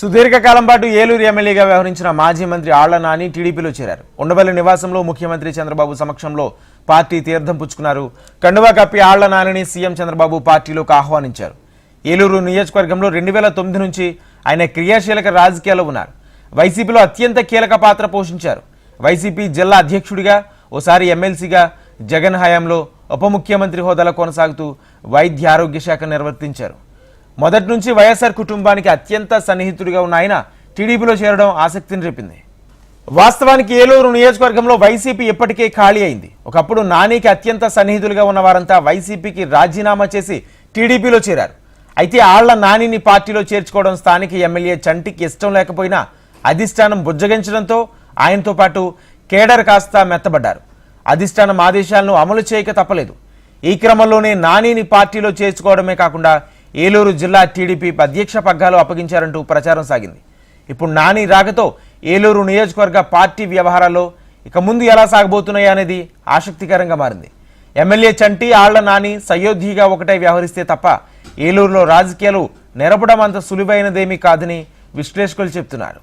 సుదీర్ఘకాలం పాటు ఏలూరు ఎమ్మెల్యేగా వ్యవహరించిన మాజీ మంత్రి ఆళ్ల నాని టీడీపీలో చేరారు. ఉండవల్లి నివాసంలో ముఖ్యమంత్రి చంద్రబాబు సమక్షంలో పార్టీ తీర్థం పుచ్చుకున్నారు. కండువా కప్పి ఆళ్ల నానిని సీఎం చంద్రబాబు పార్టీలోకి ఆహ్వానించారు. ఏలూరు నియోజకవర్గంలో 2009 నుంచి ఆయన క్రియాశీలక రాజకీయాల్లో ఉన్నారు. వైసీపీలో అత్యంత కీలక పాత్ర పోషించారు. వైసీపీ జిల్లా అధ్యక్షుడిగా, ఓసారి ఎమ్మెల్సీగా, జగన్ హయాంలో ఉప ముఖ్యమంత్రి హోదాలో కొనసాగుతూ వైద్య ఆరోగ్య శాఖ నిర్వర్తించారు. మొదటి నుంచి వైఎస్ఆర్ కుటుంబానికి అత్యంత సన్నిహితుడిగా ఉన్న ఆయన టీడీపీలో చేరడం ఆసక్తిని రేపింది. వాస్తవానికి ఏలూరు నియోజకవర్గంలో వైసీపీ ఇప్పటికే ఖాళీ అయింది. ఒకప్పుడు నానికి అత్యంత సన్నిహితులుగా ఉన్న వారంతా వైసీపీకి రాజీనామా చేసి టీడీపీలో చేరారు. అయితే ఆళ్ల నానిని పార్టీలో చేర్చుకోవడం స్థానిక ఎమ్మెల్యే చంటికి ఇష్టం లేకపోయినా అధిష్టానం బుజ్జగించడంతో ఆయనతో పాటు కేడర్ కాస్త మెత్తబడ్డారు. అధిష్టానం ఆదేశాలను అమలు చేయక తప్పలేదు. ఈ క్రమంలోనే నానిని పార్టీలో చేర్చుకోవడమే కాకుండా ఏలూరు జిల్లా టీడీపీ అధ్యక్ష పగ్గాలు అప్పగించారంటూ ప్రచారం సాగింది. ఇప్పుడు నాని రాకతో ఏలూరు నియోజకవర్గ పార్టీ వ్యవహారాల్లో ఇక ముందు ఎలా సాగబోతున్నాయి అనేది ఆసక్తికరంగా మారింది. ఎమ్మెల్యే చంటి, ఆళ్ల నాని సయోధ్యగా ఒకటే వ్యవహరిస్తే తప్ప ఏలూరులో రాజకీయాలు నెరపడం అంత సులువైనదేమీ కాదని విశ్లేషకులు చెప్తున్నారు.